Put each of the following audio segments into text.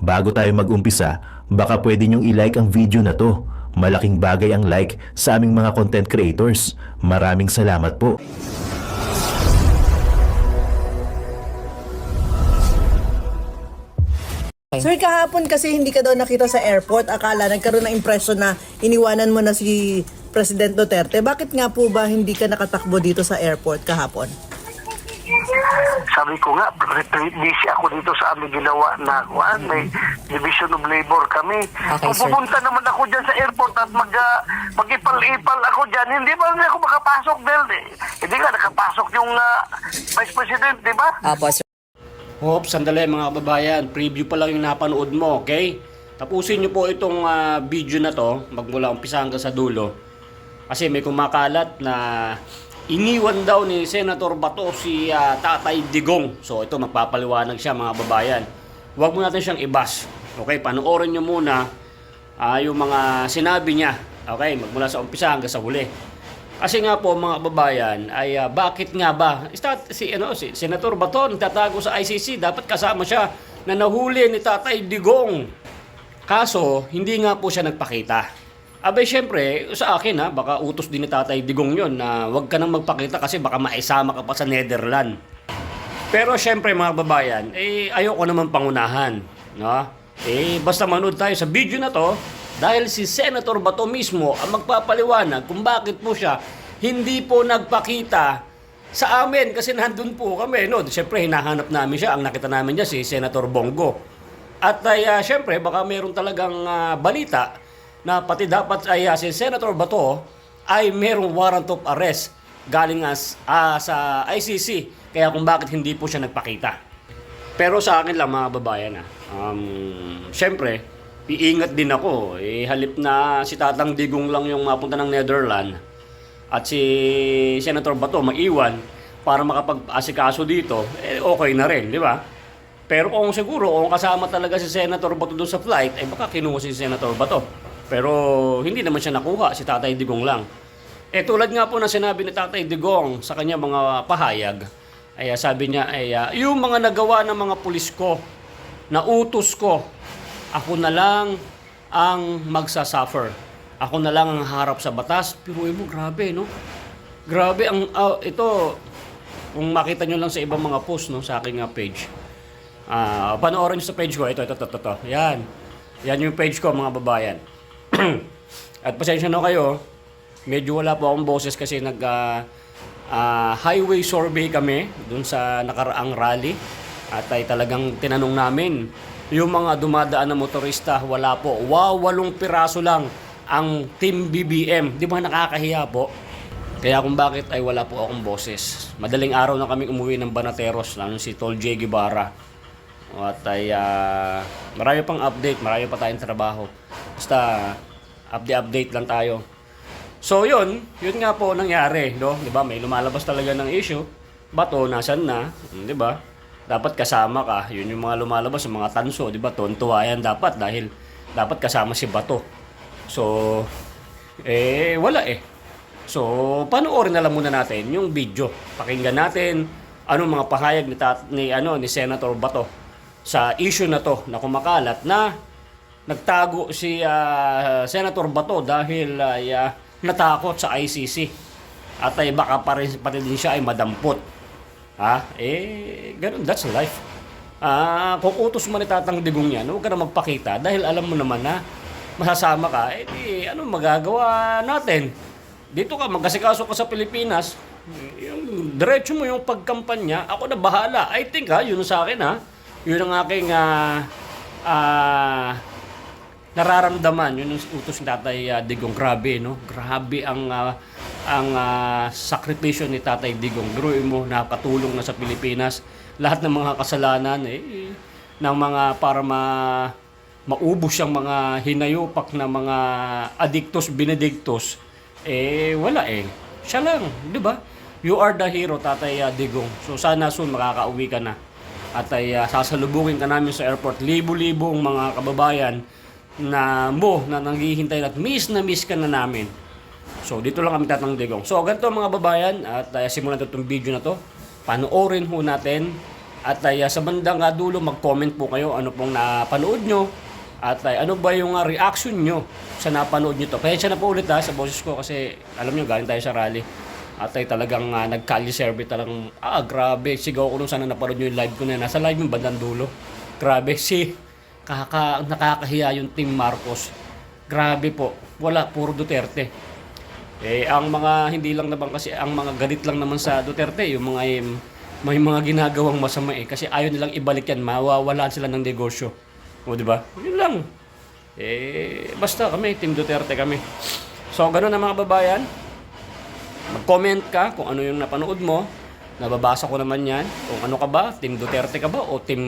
Bago tayo mag-umpisa, baka pwede nyong i-like ang video na to. Malaking bagay ang like sa aming mga content creators. Maraming salamat po. Sir, kahapon kasi hindi ka daw nakita sa airport. Akala nagkaroon ng impression na iniwanan mo na si President Duterte. Bakit nga po ba hindi ka nakatakbo dito sa airport kahapon? Sabi ko nga, busy ako dito sa aming ginawa na may division of labor kami. Okay, Kung sir. pupunta naman ako dyan sa airport at mag-ipal-ipal ako dyan, hindi ba ako makapasok, Del? Hindi nga nakapasok yung Vice President, di ba? Apo, sir. Hop, sandali mga kababayan. Preview pa lang yung napanood mo, okay? Tapusin nyo po itong video na to, magmula umpisa hanggang sa dulo. Kasi may kumakalat na iniwan daw ni Senator Bato si Tatay Digong. So ito, magpapaliwanag siya mga kababayan. Huwag mo natin siyang ibas. Okay, panoorin nyo muna yung mga sinabi niya. Okay, magmula sa umpisa hanggang sa huli. Kasi nga po mga kababayan ay bakit nga ba si Senator Bato nagtatago sa ICC, dapat kasama siya na nahuli ni Tatay Digong. Kaso hindi nga po siya nagpakita. Abay syempre sa akin baka utos din ni Tatay Digong yon na wag ka nang magpakita kasi baka maisama ka pa sa Netherlands. Pero syempre mga kababayan, ayoko naman pangunahan, no? Basta manood tayo sa video na to. Dahil si Senator Bato mismo ang magpapaliwanag kung bakit po siya hindi po nagpakita sa amin kasi nandun po kami. No? Siyempre, hinahanap namin siya. Ang nakita namin niya si Senator Bongo. At siyempre, baka mayroon talagang balita na pati dapat si Senator Bato ay mayroong warrant of arrest galing sa ICC. Kaya kung bakit hindi po siya nagpakita. Pero sa akin lang mga babayan, siyempre, iingat din ako. Halip na si Tatang Digong lang yung mapunta ng Netherlands at si Senator Bato maiwan para makapag-asikaso dito, okay na rin, di ba? Pero kung siguro, kung kasama talaga si Senator Bato doon sa flight, baka kinuha si Senator Bato. Pero hindi naman siya nakuha, si Tatay Digong lang. Tulad nga po na sinabi ni Tatay Digong sa kanya mga pahayag, sabi niya, yung mga nagawa ng mga pulis ko, na utos ko, ako na lang ang magsasuffer. Ako na lang ang harap sa batas. Pero mo, grabe, no? Grabe, ito, kung makita nyo lang sa ibang mga post, no, sa aking page. Panoorin nyo sa page ko. Ito. Yan. Yan yung page ko, mga babayan. At pasensya na kayo, medyo wala po akong boses kasi highway survey kami dun sa nakaraang rally. At ay talagang tinanong namin, yung mga dumadaan na motorista, wala po. 8 piraso lang ang Team BBM. Di ba nakakahiya po? Kaya kung bakit ay wala po akong boses. Madaling araw na kami umuwi ng Banateros, lalo si Tol J. Guevara. At ay marami pang update, marami pa tayong trabaho. Basta update lang tayo. So yun nga po nangyari, no? Di ba? May lumalabas talaga ng issue. Bato, nasan na? Di ba? Dapat kasama ka. Yun yung mga lumalabas, yung mga tanso, di ba? Tuwan-tuwa yan dapat dahil dapat kasama si Bato. So, wala So, panoorin na lang muna natin yung video. Pakinggan natin anong mga pahayag ni Senator Bato sa issue na to na kumakalat na nagtago si Senator Bato dahil natakot sa ICC. At baka pati din siya ay madampot. Ganun, that's life. Kung utos mo ni Tatang Digong yan, huwag ka na magpakita dahil alam mo naman na masasama ka, ano magagawa natin? Dito ka, mag-asikaso ka sa Pilipinas, yung diretso mo yung pagkampanya, ako na bahala. I think yun sa akin yun ang aking nararamdaman, yun ang utos ni Tatay Digong. Grabe, no? Grabe ang sakripisyo ni Tatay Digong. Biruin mo, nakatulong na sa Pilipinas. Lahat ng mga kasalanan, ng mga para maubos yung mga hinayupak na mga adiktos, benedictos, wala Siya lang, di ba? You are the hero, Tatay Digong. So sana soon makakauwi ka na. At sasalubungin ka namin sa airport. Libo-libong mga kababayan na naghihintay at miss ka na namin. So dito lang kami Tatang Digong. So ganito mga babayan, at simulan natin itong video na to. Panoorin ho natin At sa bandang dulo, mag-comment po kayo ano pong napanood nyo. At ano ba yung reaction nyo sa napanood nyo to. Kaya siya na po ulit sa boses ko kasi alam nyo, galing tayo sa rally. At talagang nagkalye serve talagang, grabe. Sigaw ko nung sana napanood nyo yung live ko na. Nasa live yung bandang dulo. Grabe, nakakahiya yung Team Marcos. Grabe po. Wala, puro Duterte. Ang mga hindi lang naman kasi, ang mga galit lang naman sa Duterte, yung mga may mga ginagawang masama kasi ayaw nilang ibalik yan, mawawalan sila ng negosyo. O di ba? Yun lang. Basta kami, Team Duterte kami. So, ganoon na mga babayan. Mag-comment ka kung ano yung napanood mo. Nababasa ko naman yan. Kung ano ka ba, Team Duterte ka ba o Team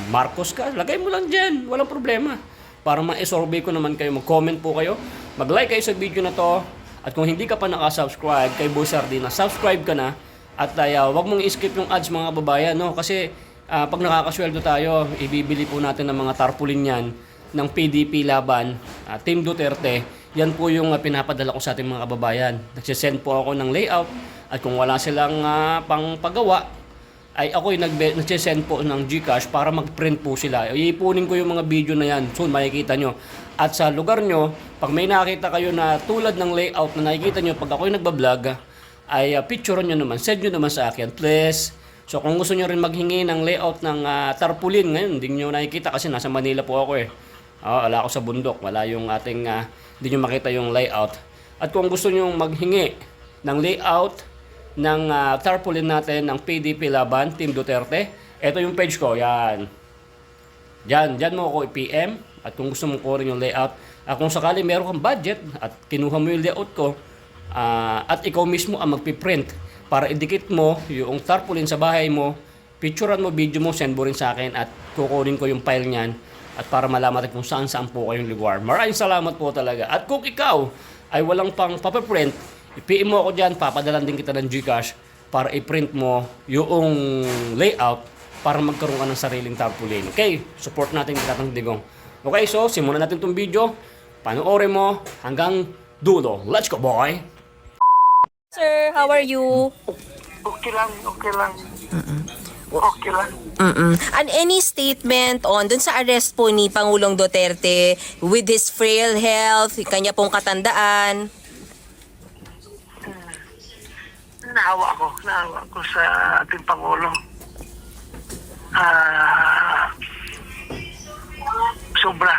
Marcos ka, lagay mo lang dyan. Walang problema. Para ma-survey ko naman kayo, mag-comment po kayo. Mag-like kayo sa video na to. At kung hindi ka pa nakasubscribe kay Boy Sardina, subscribe ka na. At wag mong i-skip yung ads mga babayan, no? Kasi pag nakakasweldo tayo, ibibili po natin ng mga tarpaulin yan ng PDP laban, Team Duterte. Yan po yung pinapadala ko sa ating mga kababayan. Nagsisend po ako ng layout at kung wala silang pangpagawa, ay ako'y nagsisend po ng GCash para mag-print po sila. Iipunin ko yung mga video na yan. Soon makikita nyo. At sa lugar nyo, pag may nakita kayo na tulad ng layout na nakikita nyo pag ako'y nagbablog, ay picture nyo naman, send nyo naman sa akin, please. So kung gusto nyo rin maghingi ng layout ng tarpaulin, ngayon hindi nyo nakikita kasi nasa Manila po ako wala ako sa bundok, wala yung ating, hindi nyo makita yung layout. At kung gusto nyo maghingi ng layout ng tarpaulin natin ng PDP Laban, Team Duterte, ito yung page ko, yan. Diyan mo ako i-PM. At kung gusto mo ko rin yung layout, kung sakali meron kang budget at kinuha mo yung layout ko, at ikaw mismo ang magpiprint para idikit mo yung tarpaulin sa bahay mo, picturean mo, video mo, send mo rin sa akin at kukunin ko yung file niyan at para malaman kung saan po kayong lugar. Maraming salamat po talaga. At kung ikaw ay walang pang papaprint, i-PM mo ako dyan, papadalan din kita ng GCash para i-print mo yung layout para magkaroon ka ng sariling tarpaulin. Okay? Support natin Tatang Digong. Okay, so simulan natin itong video. Panoorin mo hanggang dulo. Let's go, boy! Sir, how are you? Okay lang. Okay lang. And any statement on dun sa arrest po ni Pangulong Duterte with his frail health, kanya pong katandaan? Naawa ko sa ating Pangulo. Sobra.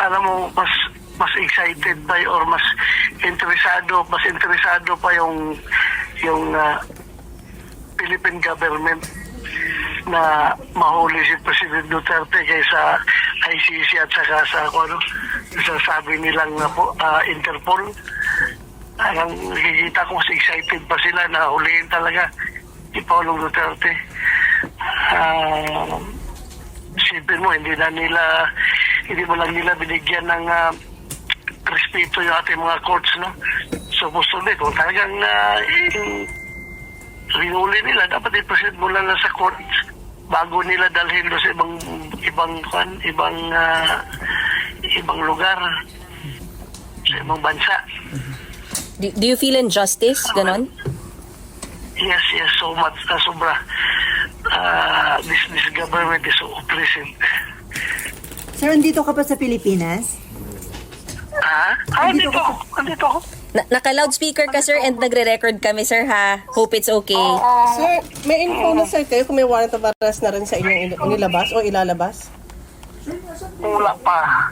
Alam mo, mas excited pa or mas interesado pa yung Philippine government na mahuli si President Duterte kaysa ICC at saka sa sasabi nilang Interpol. Parang nakikita ko mas excited pa sila na huliin talaga si Pangulong Duterte. Sipin mo, hindi mo lang nila binigyan ng respeto yung ating mga courts, no? So, supposedly, kung talagang rinuli nila, dapat i-present mo lang sa courts bago nila dalhin doon sa ibang lugar, sa ibang bansa. Do you feel injustice? Ganon? Yes, so much, sobra. This government is so oppressive. Sir, andito ka pa sa Pilipinas? Andito ako. Naka-loudspeaker ka, sir, and nagre-record kami, sir, ha? Hope it's okay. Sir, may info na sir kayo kung may warrant of arrest na rin sa inyong inilabas o ilalabas? Wala pa.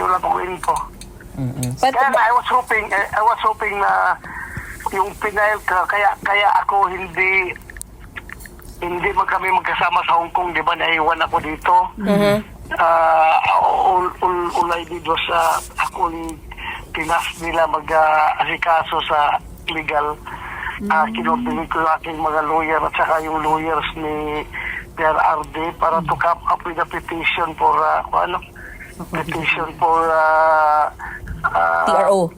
Wala pa ko info. But, Kaya I was hoping na yung pinail ka, kaya ako hindi man kami magkasama sa Hong Kong, di ba? Naiwan ako dito. All I did was akong pinas nila mag-asikaso sa legal. Kinupinig ko yung aking mga lawyer at saka yung lawyers ni PRRD para to come up with a petition for TRO.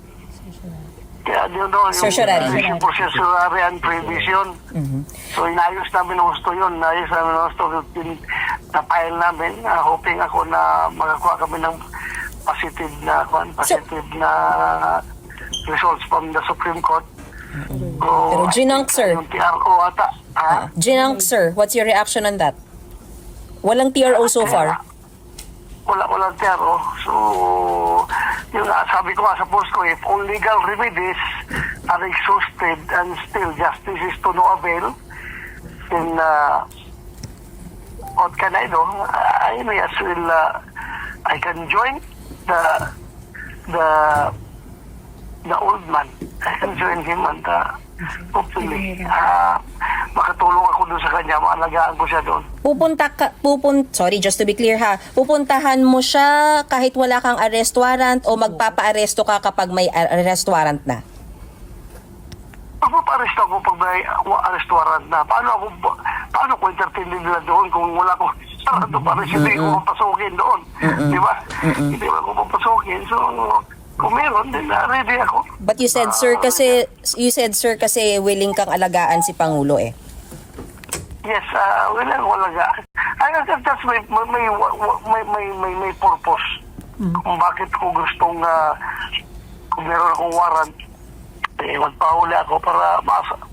Kaya yung Certiorari. petition for certiorari and prohibition. So inayos namin ang gusto yun. Na-file namin. Hoping ako na makakuha kami ng positive na results from the Supreme Court. Pero ginunk, sir. Yung TRO ata. Ginunk, sir. What's your reaction on that? Walang TRO so far. Walang TRO. So, yung sabi ko nga sa post ko, if all legal remedies are exhausted and still justice is to no avail, then what can I do? I may as well, I can join the old man. I can join him and hopefully makatulong ako doon sa kanya, maalagaan ko siya doon. Sorry, just to be clear ha. Pupuntahan mo siya kahit wala kang arrest warrant o magpapa-aresto ka kapag may arrest warrant na? Magpaparesto ako pag may arrest warrant na. Paano ko entertainin nila doon kung wala ko sarado para hindi ko papasukin doon? Di ba? Hindi ko papasukin. So, kung meron, then ready ako. But you said sir kasi willing kang alagaan si Pangulo eh. Yes, wala alagaan. That's may purpose. Kung bakit ko gustong kung meron akong warrant, magpahuli ako para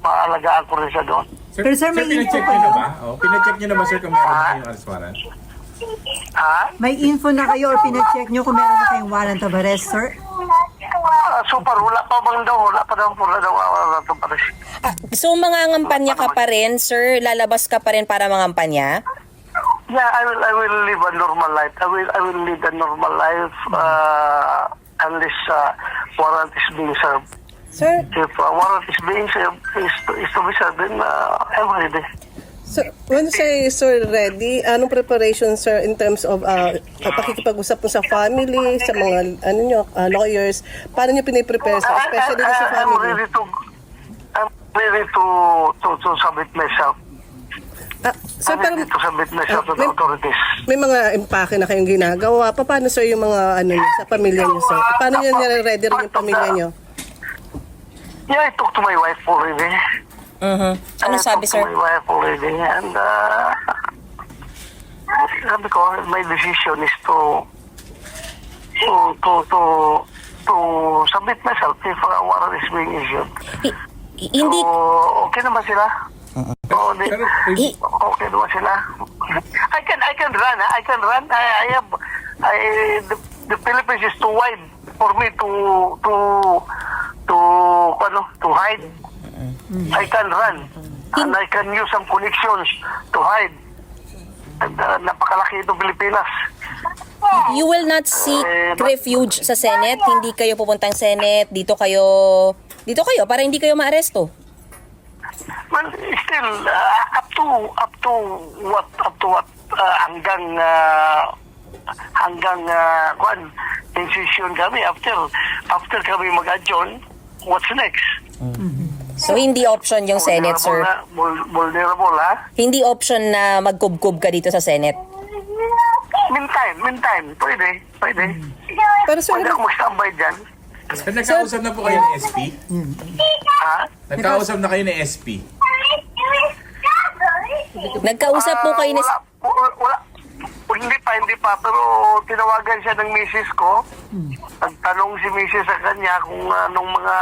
maalagaan ko rin siya doon. Pero sir, may info pinacheck nyo na ba? Pinacheck nyo na ba, sir, kung meron na kayong arrest warrant? May info na kayo or pinacheck nyo kung meron na kayong warrant of arrest, sir? So far, wala pa daw warrant of arrest. So mangangampanya ka pa rin, sir? Lalabas ka pa rin para mangampanya? Yeah, I will live a normal life. I will lead a normal life unless warrant is being served. Sir, If warrant is being served, is to be served, then I'm ready. sir, when say sir ready, anong preparation sir in terms of pakikipag-usap mo sa family, sa mga lawyers, paano niyo piniprepare sir, especially sa I'm family? ready to submit myself. Sir, I'm pero ready to submit myself to the authorities. may mga impake na kayong ginagawa. Paano sir yung mga sa pamilya niyo sir? Paano niyo nire-ready rin yung pamilya niyo? Yeah, I talked to my wife already. Ano sabi, sir? I talked to my wife already, and sabi ko, my decision is to submit myself if a warrant is being issued. Hindi So, okay naman sila? So, okay naman sila? I can run. I can run. The Philippines is too wide for me to hide. I can run. And I can use some connections to hide. And napakalaki itong Pilipinas. You will not seek refuge sa Senate? Hindi kayo pupuntang Senate? Dito kayo para hindi kayo maaresto? Well, still up to what hanggang decision kami after kami mag-adjourn, what's next? So hindi option yung Senate, sir? Vulnerable, ha? Hindi option na magkubkub ka dito sa Senate? Meantime, pwede. Pero sir, Pwede ako mag-standby dyan. Sir, nagkausap na po kayo ng SP? Ha? Nagkausap na kayo ng SP? Nagkausap po kayo ni... Wala. Hindi pa. Pero tinawagan siya ng misis ko. Nagtanong si misis sa kanya kung anong mga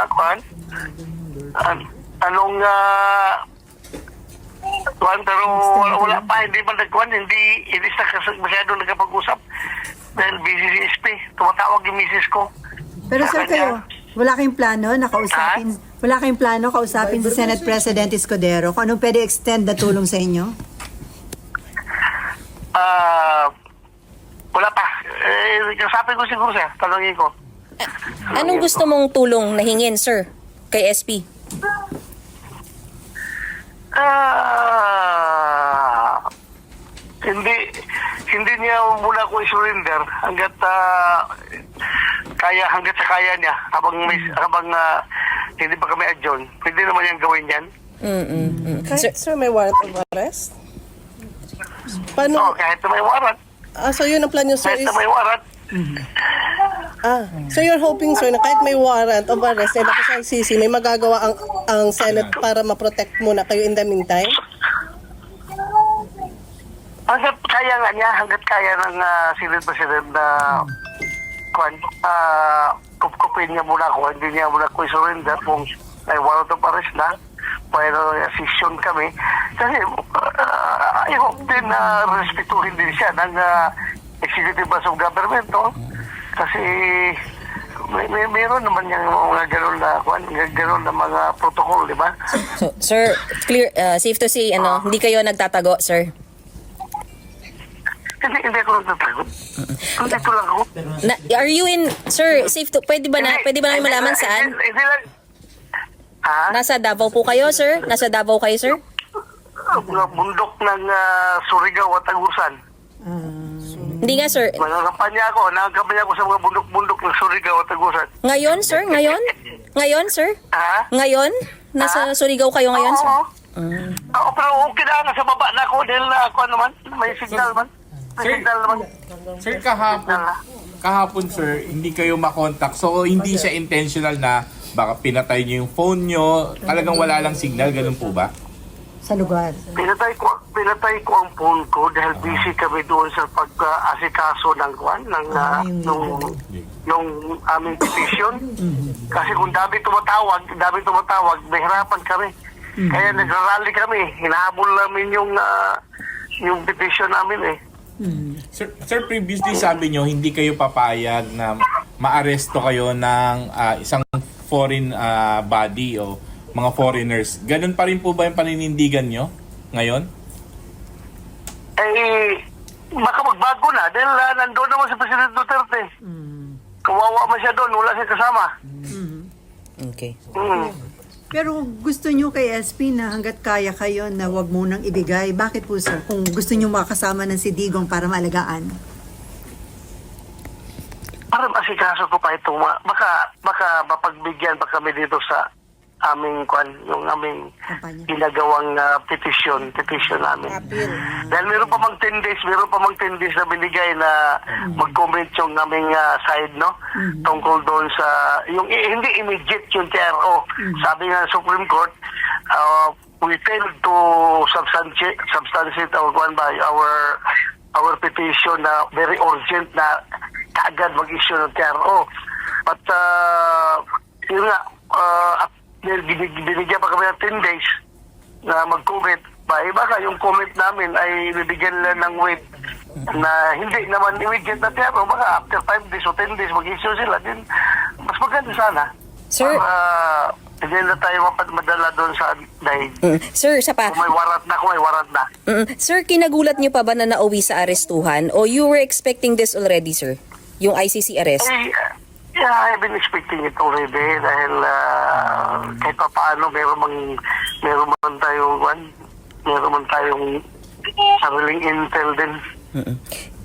pero wala pa. Hindi pa nagkuhan. Hindi masyado nagkapag-usap. Dahil busy si SP. Tumatawag yung misis ko. Pero sir, kayo, wala kayong plano na kausapin si Senate President Escudero kung anong pwede extend na tulong sa inyo? Wala pa. Kasapin ko siguro siya. Talangin ko. Anong gusto mong tulong na hingin, sir, kay SP? Hindi niya muna ko i-surrender hanggat sa kaya niya habang hindi pa kami adjourn. Pwede naman niyang gawin yan. kahit sir may warrant of arrest? Paano? Kahit na may warrant. So yun ang plan niyo sir Kahit is... na may warrant. So you're hoping sir na kahit may warrant of arrest na sa ICC, may magagawa ang Senate para ma-protect muna kayo in the meantime? Hanggat kaya nga niya, hanggat kaya ng Senate President na kupkupin niya muna ako, hindi niya muna ko i-surrender kung may warrant of arrest na, may session kami. Kasi I hope din na respetuhin din siya ng executive branch of government, no? Kasi mayroon naman yung mga gano'n na mga protocol, di ba? So, sir, clear, safe to say, hindi kayo nagtatago, sir? Hindi ako nagtatagot. Dito lang ako. Are you in, sir, safe to, pwede ba namin malaman saan? Hindi lang. Ha? Nasa Davao po kayo, sir? Nasa Davao kayo, sir? Mga bundok ng Surigao at Agusan. Hindi nga, sir. Nakakampanya ako sa mga bundok-bundok ng Surigao at Agusan. Ngayon, sir? Ngayon? Ngayon, sir? Ha? Ngayon? Nasa Surigao kayo ngayon, sir? Oo. Oo, pero okay na nga sa baba na ako dahil ako naman, may signal man. May Sir, signal naman. Sir, kahapon sir, hindi kayo makontak. So, hindi siya intentional na baka pinatay niyo yung phone niyo. Talagang wala lang signal, ganun po ba? Sa lugar. Pinatay ko ang phone ko dahil busy kami doon sa pag-asikaso ng yung aming petition. Kasi kung dami tumatawag, mahirapan kami. Kaya nagrarally kami. Hinahabol namin yung petition namin eh. Sir, previously sabi niyo hindi kayo papayag na maaresto kayo ng isang foreign body o mga foreigners. Ganun pa rin po ba yung paninindigan nyo ngayon? Eh, baka magbago na dahil nandoon naman si President Duterte. Kawawa man siya doon, wala siya kasama. Okay. Pero gusto nyo kay SP na hanggat kaya kayo na wag munang ibigay. Bakit po, sir? Kung gusto nyo makasama ng si Digong para maalagaan. Para masikaso ko pa ito, baka mapagbigyan pa kami dito sa yung aming Kampanya. ginagawang petition namin. Dahil meron pa mang 10 days na binigay na mag-comment yung aming side, no? Tungkol doon sa, yung hindi immediate yung TRO. Sabi nga ng Supreme Court, we failed to substantiate our petition na very urgent na kaagad mag-issue ng TRO. But, yun nga, binigyan pa kami ng 10 days na mag-comment. Baka yung comment namin ay bibigyan lang ng weight na hindi naman immediate na TRO. Baka after 5 days o 10 days mag-issue sila. Din, mas maganda sana. Sir, Hindi na tayo madala doon sa dahil. sir, isa pa. Kung may warrant na. Sir, kinagulat niyo pa ba na nauwi sa arestuhan o you were expecting this already, sir? Yung ICC arrest? Yeah, I've been expecting it already dahil kahit pa paano meron man tayong sariling intel din.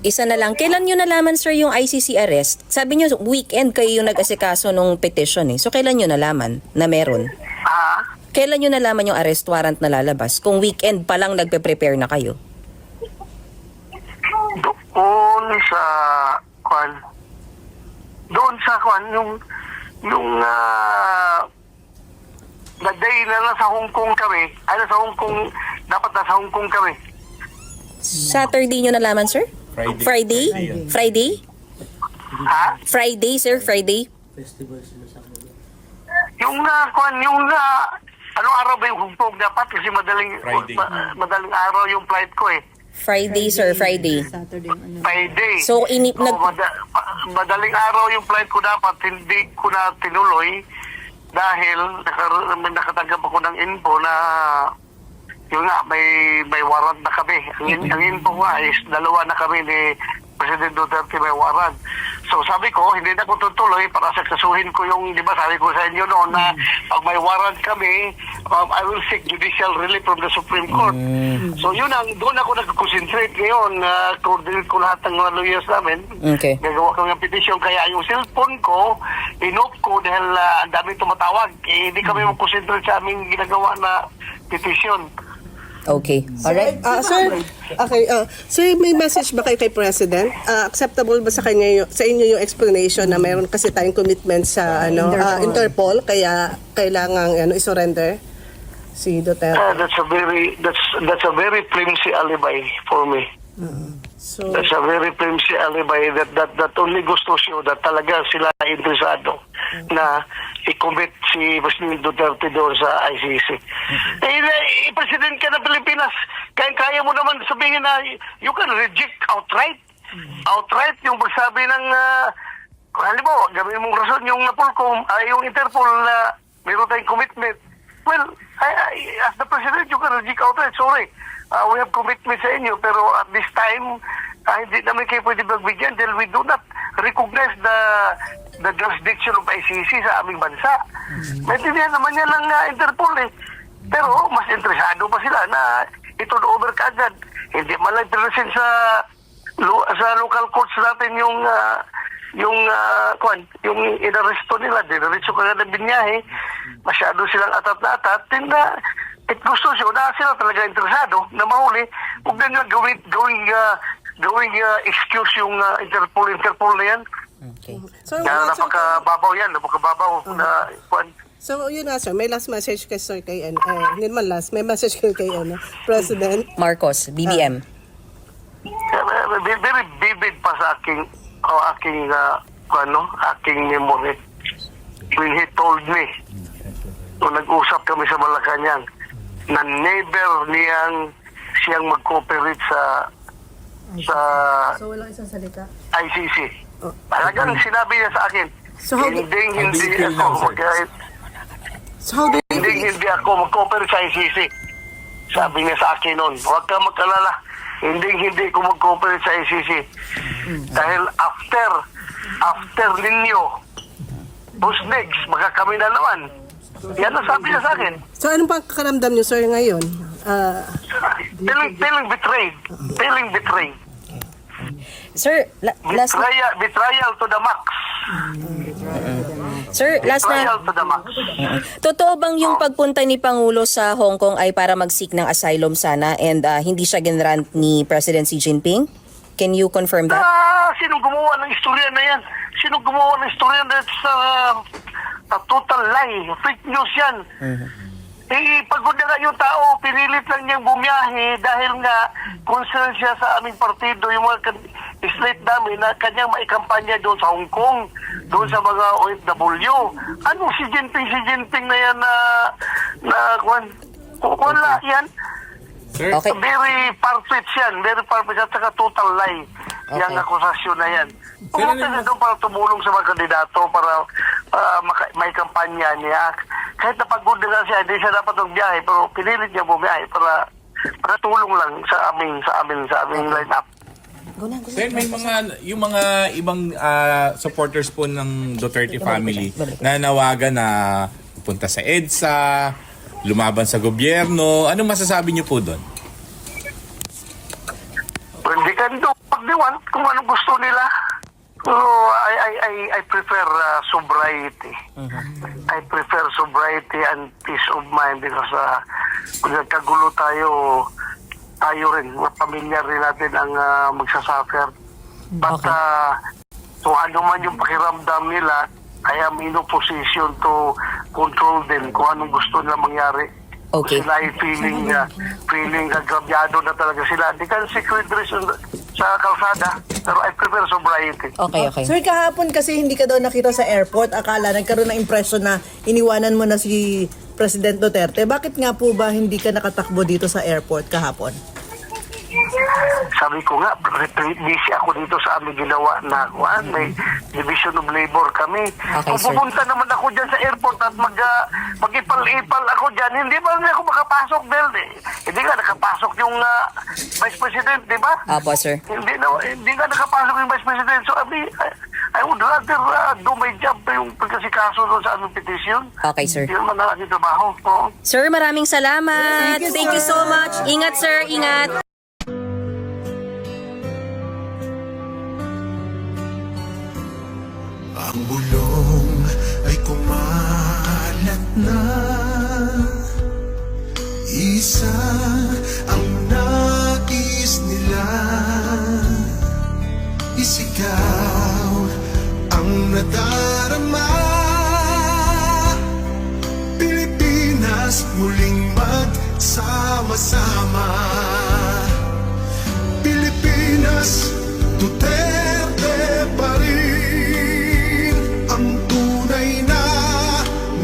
Isa na lang. Kailan nyo nalaman, sir, yung ICC arrest? Sabi nyo, weekend kayo yung nag-asikaso nung petition eh. So, kailan nyo nalaman na meron? Kailan nyo nalaman yung arrest warrant na lalabas? Kung weekend pa lang nagpe-prepare na kayo? Doon sa yung the day na nasa Hong Kong kami, dapat nasa Hong Kong kami. Saturday nyo nalaman, sir? Friday? Friday? Ha? Friday, sir? Friday? Anong araw ba yung Hong Kong dapat? Kasi madaling araw yung flight ko eh. Friday, sir. Friday. Saturday. Friday. So, madaling araw yung flight ko dapat, hindi ko na tinuloy dahil nakatanggap ako ng info na yun nga, may warrant na kami. Ang info nga is dalawa na kami ni President Duterte may warrant. So sabi ko, hindi na ko tutuloy para saksasuhin ko yung, di ba sabi ko sa inyo noon na pag may warrant kami, I will seek judicial relief from the Supreme Court. So yun doon ako nag-concentrate ngayon. Coordinate ko lahat ng mga lawyers namin. Okay. Gagawa ko ng petition. Kaya yung cellphone ko, in-off ko dahil ang daming tumatawag. Hindi kami mag-concentrate sa aming ginagawa na petition. Okay. Alright. Sir, okay. Sir, may message ba kayo kay President? Acceptable ba sa kanya sa inyo yung explanation na mayroon kasi tayong commitment sa Interpol kaya kailangang i-surrender si Duterte? That's a very flimsy alibi for me. So, That's a very flimsy alibi that only goes to show that talaga sila interesado na i-commit si President Duterte doon sa ICC. President ka ng Pilipinas, kaya mo naman sabihin na you can reject outright. Outright yung pagsabi ng halimbawa, gawin mong rason yung Napolcom, yung Interpol na meron tayong commitment. Well, as the President, you can reject outright. Sorry, we have commitment sa inyo, pero at this time, hindi namin kayo pwede magbigyan dahil we do not recognize the jurisdiction of ICC sa aming bansa. Maintindihan naman yan ng Interpol eh. Pero mas interesado pa sila na ito over kaagad. Hindi man lang present sa local courts natin yung inaresto nila, dinaretso ka na binyahe, masyado silang atat na atat, at gusto siya na sila talaga interesado na mahuli, huwag na nyo gawing excuse yung Interpol na yan. Okay. so, Napakababaw na kwan. so yun na, sir. May last message kay Sir kay hindi naman last. May message kay President. Marcos, BBM. Very vivid pa sa aking memory when he told me nung nag-usap kami sa Malacanang na never siyang mag-cooperate sa So walang isang salita. ICC. Talagang sinabi niya sa akin, So how do- hindi feel now, ako sir? So how do you hindi ako mag-cooperate sa ICC. Sabi niya sa akin noon, huwag ka mag-alala. Hindi ko mag-cooperate sa ICC. Dahil after ninyo, who's next? Baka kami na naman. Yan ang sabi niya sa akin. So anong pang kakaramdam niyo, sir, ngayon? Feeling betrayed. Feeling betrayed. Sir, last Betrayal to the max. Sir, last na. Betrayal to the max. Totoo bang yung pagpunta ni Pangulo sa Hong Kong ay para mag-seek ng asylum sana and hindi siya ginrant ni President Xi Jinping? Can you confirm that? Sinong gumawa ng istorya na yan? Sinong gumawa ng istorya na yan? A total lie. Fake news yan. Pagod na nga yung tao, pinilit lang niyang bumiyahe dahil nga concern siya sa aming partido, yung mga slate namin na kanyang maikampanya doon sa Hong Kong, doon sa mga OFW. Anong si Jinping na yan wala yan. Sir, Okay. Very far-fetched yan, very far-fetched at saka total lie yung akusasyon na yan. Pumunta siya doon para tumulong sa mga kandidato para may kampanya niya. Kahit napagod na siya, hindi siya dapat magbiyahe, pero pinilit niya bumiyahe para tulong lang sa aming line-up. Sir, may yung mga ibang supporters po ng Duterte family na nawagan na punta sa EDSA, lumaban sa gobyerno. Anong masasabi niyo po doon? Well, they can do what they want kung anong gusto nila. So, I prefer sobriety. I prefer sobriety and peace of mind because kung nagkagulo tayo rin, pamilya rin natin ang magsasuffer. But kung ano man yung pakiramdam nila, I am in a position to control them kung anong gusto nila mangyari. Okay. Sila ay feeling agrabyado na talaga sila. They can secret reason sa kalsada, pero I prefer sobriety. Okay. Sir, kahapon kasi hindi ka daw nakita sa airport. Akala, nagkaroon ng impression na iniwanan mo na si President Duterte. Bakit nga po ba hindi ka nakatakbo dito sa airport kahapon? Sabi ko nga, busy ako dito sa aming ginawa na may division of labor kami. Kung sir. pupunta naman ako dyan sa airport at mag-ipal-ipal ako dyan, hindi ba ako makapasok dahil hindi nga nakapasok yung Vice President, di ba? Apo, sir. Hindi nga nakapasok yung Vice President. So I would rather do my job yung pagkasikaso doon sa aming petition. Okay, sir. Yun man ang aking trabaho. Oo. Sir, maraming salamat. Thank you so much. Ingat, sir. Ingat. Ang bulong ay kumalat na. Isa ang nais nila. Isigaw ang nadarama. Pilipinas muling magsama-sama. Pilipinas Pilipinas, Duterte pa rin ang tunay na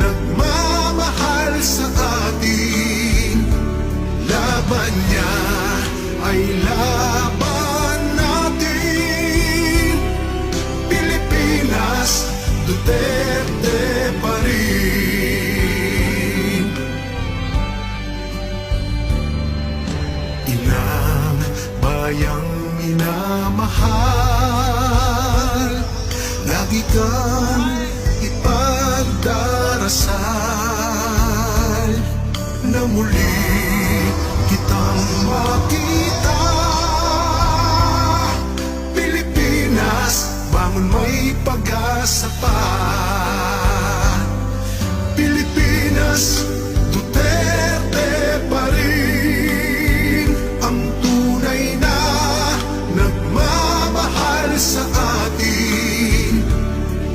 nagmamahal sa atin. Laban niya ay laban natin. Pilipinas, Duterte pa rin. Inang bayang minamahal, lagi kang ipagdarasal na muli kitang makita. Pilipinas, bangon, may pag-asa pa. Pilipinas, Duterte pa rin ang tunay na nagmamahal sa atin.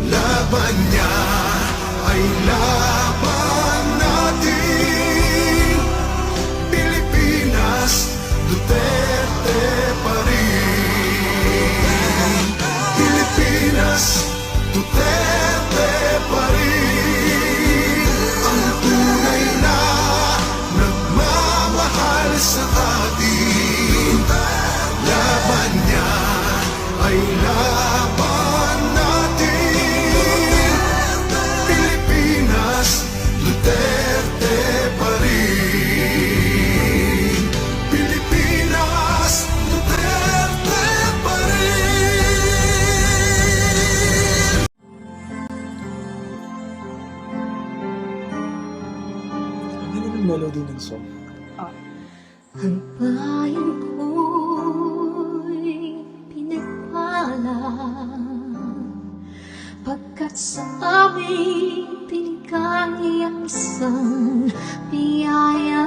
Laban niya ay laban natin. Pilipinas, Duterte pa rin. Pilipinas, Duterte pa rin ang tunay na nagmamahal sa atin. Laban niya ay laban natin. Pilipinas, Duterte pa rin. Pilipinas, Duterte pa rin. Ang bayan ko'y pinagpala, pagkat sa aming pinigay ang isang biyaya.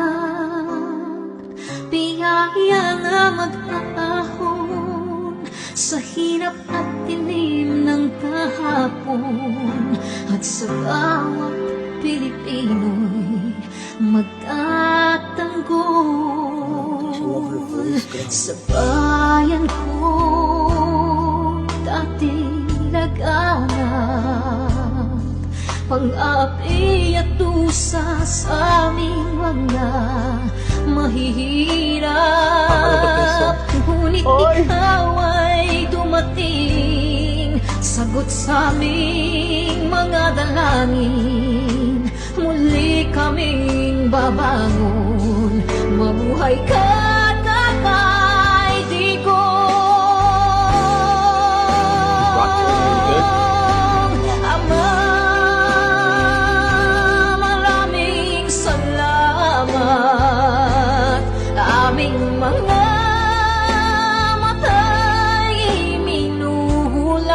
Biyaya na mag-aahon sa hirap at dilim ng kahapon, at sa bawat Pilipino'y magtatanggol. Sa bayan ko dating laganap, pang-api at dusa sa aming mga mahihirap. Ngunit ikaw ay dumating, sagot sa aming mga dalangin. Muli kaming babangon, mabuhay ka, Tatay Digong. Ama, maraming salamat. Aming mga mata'y minuhulat,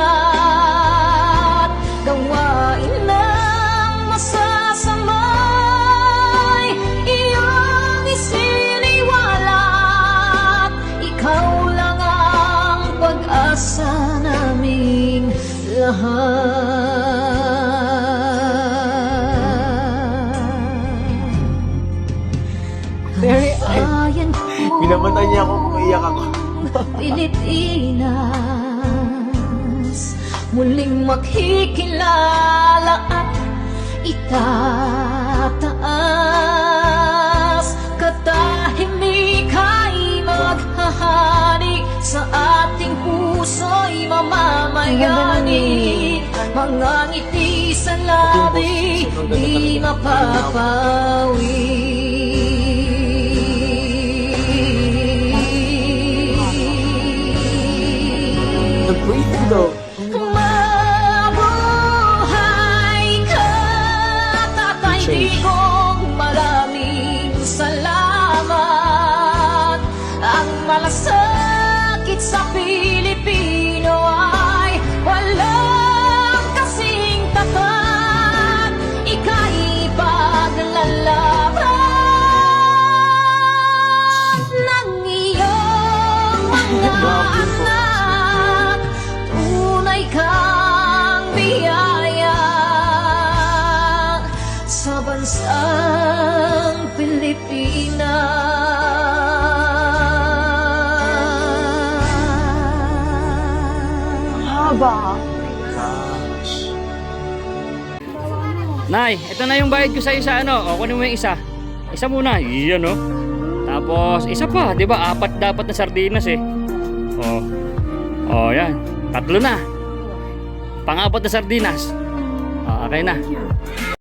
gawain ng masasamay iyong isiniwalat. Ikaw lang ang pag-asa naming lahat. Pinamatay niya ako kung iyak ako. Pilipinas, muling makikilala at itataas. Katahimik ay maghahari, sa ating puso'y mamamayani. Mga ngiti sa labi, di mapapawi. Mabuhay ka, Tatay Digong, maraming salamat. Ang malasakit sa Pilipino ay walang kasing tapat. Ika'y paglalaban ng iyong mga anak. Tunay kang biyaya sa bansang Pilipinas. Nay, ito na yung bayad ko sa isa, ano? O, kunin mo yung isa. Isa muna. Iyan, oh. Tapos, isa pa. Di ba? 4 dapat na sardinas, eh. O. O, yan. 3 na. Pang-4 na sardinas. O, okay na.